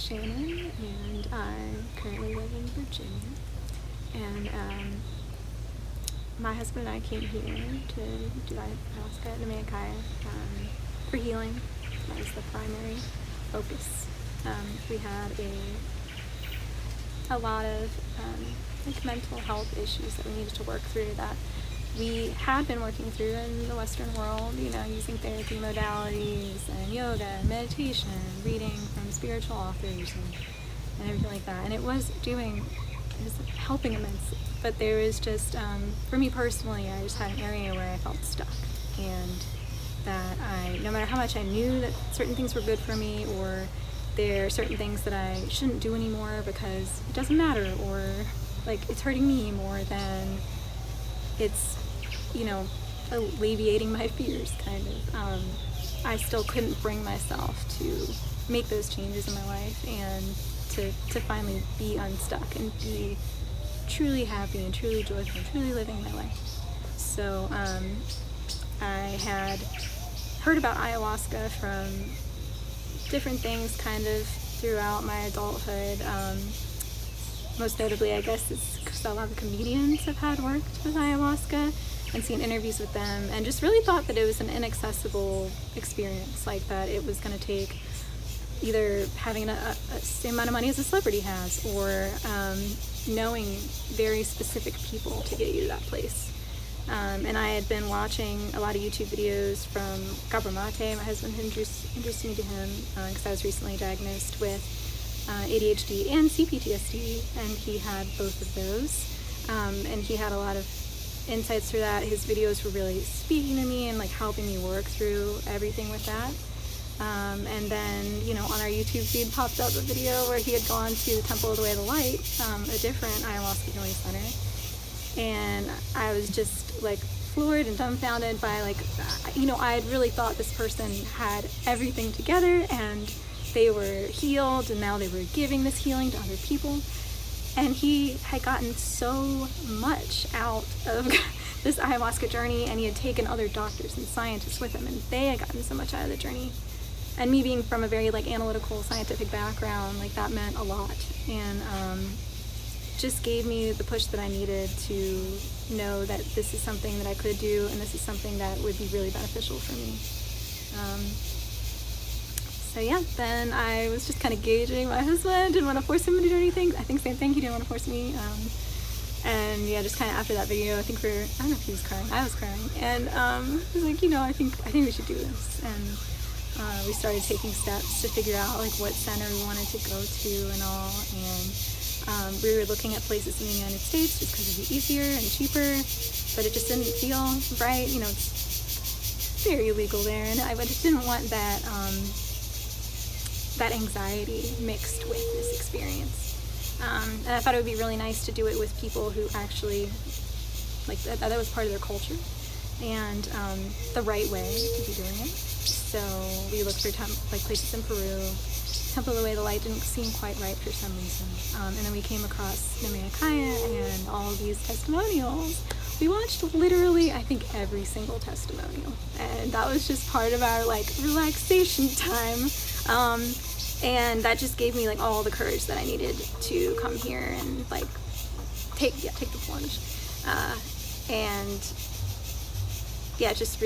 Shannon, and I currently live in Virginia. And my husband and I came here to do Ayahuasca at Nimea Kaya for healing. That was the primary focus. We had a lot of like mental health issues that we needed to work through that we had been working through in the Western world, you know, using therapy modalities and yoga and meditation, reading from spiritual authors and everything like that. And it was helping immensely. But there was just, for me personally, I just had an area where I felt stuck, and that no matter how much I knew that certain things were good for me, or there are certain things that I shouldn't do anymore because it doesn't matter, or like it's hurting me more than it's, you know, alleviating my fears, kind of. I still couldn't bring myself to make those changes in my life and to finally be unstuck and be truly happy and truly joyful and truly living my life. So I had heard about ayahuasca from different things kind of throughout my adulthood. Most notably, I guess, it's because a lot of comedians have had worked with ayahuasca and seen interviews with them, and just really thought that it was an inaccessible experience, like that it was going to take either having a same amount of money as a celebrity has, or knowing very specific people to get you to that place. And I had been watching a lot of YouTube videos from Gabor Mate. My husband introduced me to him because I was recently diagnosed with ADHD and CPTSD, and he had both of those. And he had a lot of insights through that. His videos were really speaking to me and like helping me work through everything with that. And then, you know, on our YouTube feed popped up a video where he had gone to the Temple of the Way of the Light, a different ayahuasca healing center. And I was just like floored and dumbfounded by, like, you know, I had really thought this person had everything together and they were healed, and now they were giving this healing to other people. And he had gotten so much out of this ayahuasca journey, and he had taken other doctors and scientists with him, and they had gotten so much out of the journey. And me being from a very like analytical scientific background, like that meant a lot, and just gave me the push that I needed to know that this is something that I could do, and this is something that would be really beneficial for me. So yeah, then I was just kind of gauging my husband, didn't want to force him to do anything. I think same thing, he didn't want to force me. And yeah, just kind of after that video, I don't know if he was crying, I was crying, and he was like, you know, I think we should do this. And we started taking steps to figure out like what center we wanted to go to and all, and we were looking at places in the United States just because it'd be easier and cheaper, but it just didn't feel right. You know, it's very illegal there, and I just didn't want that that anxiety mixed with this experience. And I thought it would be really nice to do it with people who actually, like, that was part of their culture, and the right way to be doing it. So we looked for places in Peru. Temple of the Way of the Light didn't seem quite right for some reason. And then we came across Nimea Kaya and all of these testimonials. We watched literally, I think, every single testimonial. And that was just part of our like relaxation time. And that just gave me like all the courage that I needed to come here and like take the plunge. And yeah, just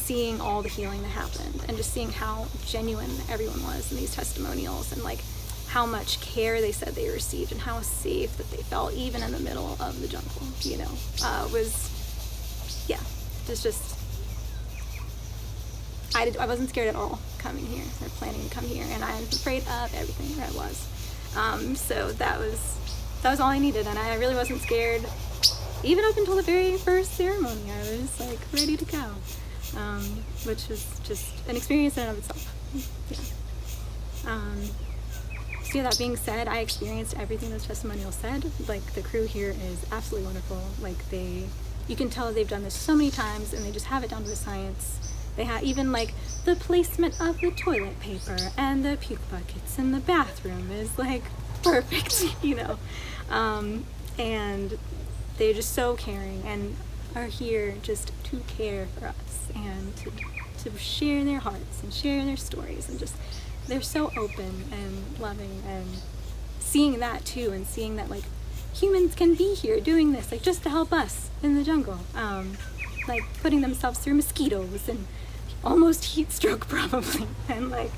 seeing all the healing that happened, and just seeing how genuine everyone was in these testimonials, and like how much care they said they received, and how safe that they felt even in the middle of the jungle, you know, I wasn't scared at all coming here or planning to come here, and I was afraid of everything that I was. So that was all I needed, and I really wasn't scared. Even up until the very first ceremony, I was like ready to go, which was just an experience in and of itself. Yeah. So yeah, that being said, I experienced everything those testimonials said. Like, the crew here is absolutely wonderful. Like, you can tell they've done this so many times, and they just have it down to a science. They have even like the placement of the toilet paper and the puke buckets in the bathroom is like perfect, you know. And they're just so caring and are here just to care for us and to share their hearts and share their stories and just they're so open and loving, and seeing that too, and seeing that like humans can be here doing this, like just to help us in the jungle, like putting themselves through mosquitoes and almost heat stroke probably, and like,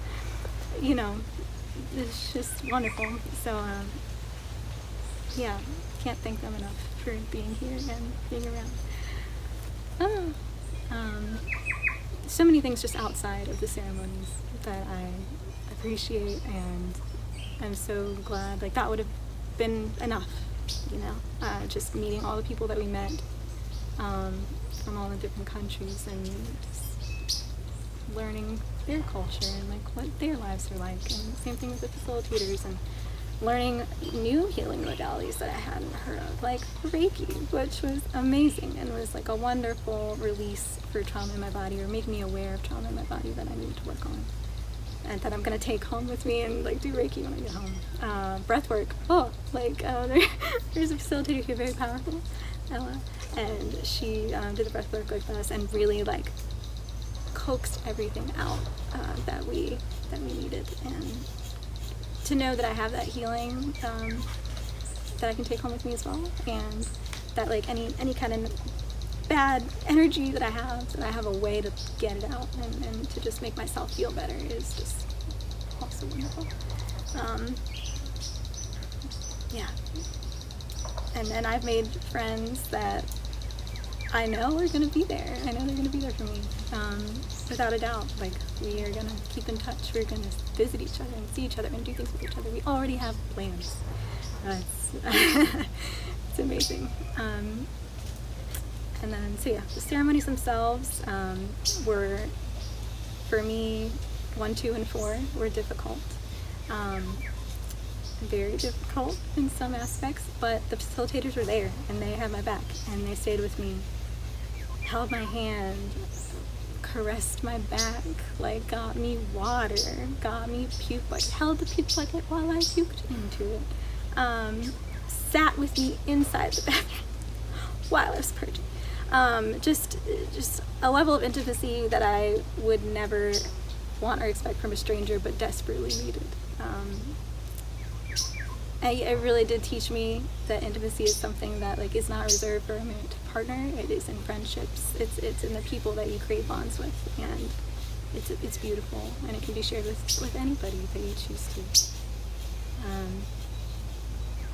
you know, it's just wonderful. So yeah, can't thank them enough for being here and being around. So many things just outside of the ceremonies that I appreciate, and I'm so glad, like that would have been enough, you know, just meeting all the people that we met from all the different countries, and just learning their culture and like what their lives are like, and same thing with the facilitators, and learning new healing modalities that I hadn't heard of, like Reiki, which was amazing and was like a wonderful release for trauma in my body, or make me aware of trauma in my body that I needed to work on, and that I'm going to take home with me and like do Reiki when I get home. Breath work, there's a facilitator here, very powerful, Ella, and she did the breath work with us and really like coaxed everything out that we needed, and to know that I have that healing that I can take home with me as well, and that like any kind of bad energy that I have a way to get it out, and to just make myself feel better is just also wonderful. Yeah, and I've made friends that I know are going to be there. I know they're going to be there for me, without a doubt. Like, we are going to keep in touch. We're going to visit each other and see each other and do things with each other. We already have plans. It's amazing. And then, so yeah, the ceremonies themselves were, for me, 1, 2, and 4 were difficult. Very difficult in some aspects, but the facilitators were there, and they had my back, and they stayed with me, held my hand, caressed my back, like got me water, got me puke bucket, held the puke bucket while I puked into it, sat with me inside the bathroom while I was purging. Just a level of intimacy that I would never want or expect from a stranger, but desperately needed. It really did teach me that intimacy is something that like is not reserved for a romantic partner. It is in friendships. It's in the people that you create bonds with, and it's beautiful, and it can be shared with anybody that you choose to.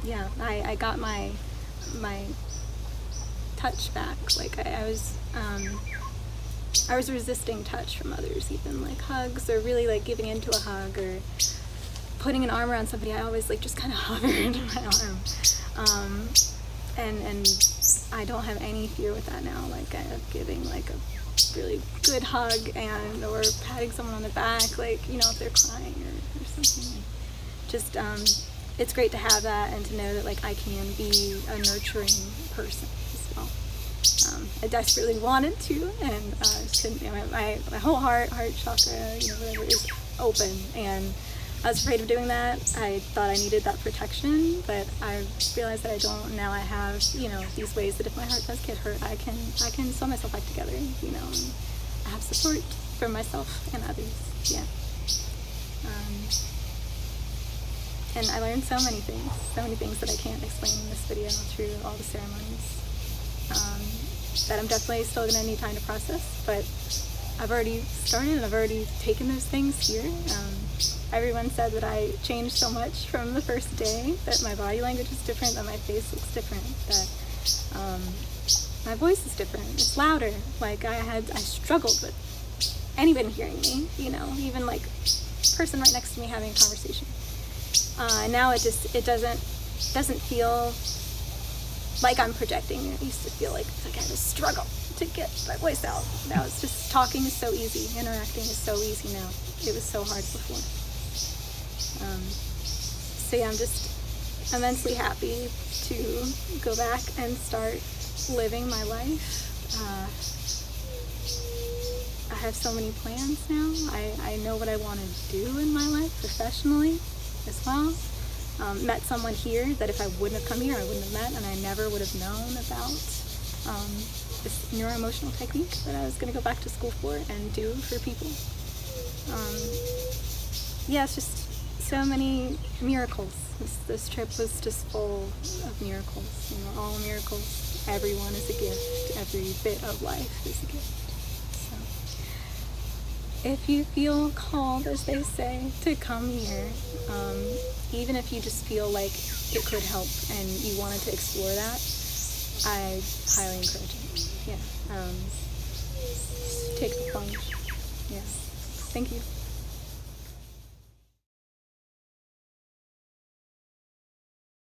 Yeah, I got my touch back. Like I was resisting touch from others, even like hugs, or really like giving into a hug, or putting an arm around somebody. I always like just kind of hovered my arm, and I don't have any fear with that now. Like giving like a really good hug, or patting someone on the back, like, you know, if they're crying or something. And just it's great to have that, and to know that like I can be a nurturing person as well. I desperately wanted to, and just couldn't. You know, my whole heart chakra, you know, whatever, is open, and I was afraid of doing that. I thought I needed that protection, but I realized that I don't. Now I have, you know, these ways that if my heart does get hurt, I can sew myself back together, you know, and I have support from myself and others. Yeah. And I learned so many things that I can't explain in this video through all the ceremonies, that I'm definitely still going to need time to process, but I've already started, and I've already taken those things here. Everyone said that I changed so much from the first day, that my body language is different, that my face looks different, that my voice is different. It's louder. Like I struggled with anyone hearing me, you know, even like person right next to me having a conversation. And now it doesn't feel like I'm projecting. It used to feel like I had to struggle to get my voice out. Now it's just, talking is so easy, interacting is so easy now. It was so hard before. So yeah, I'm just immensely happy to go back and start living my life. I have so many plans now. I know what I want to do in my life professionally as well. Met someone here that if I wouldn't have come here, I wouldn't have met, and I never would have known about this neuroemotional technique that I was going to go back to school for and do for people. yeah, it's just so many miracles. This trip was just full of miracles. You know, all miracles. Everyone is a gift. Every bit of life is a gift. So, if you feel called, as they say, to come here, even if you just feel like it could help and you wanted to explore that, I highly encourage it. Yeah. Take the plunge. Yeah. Thank you.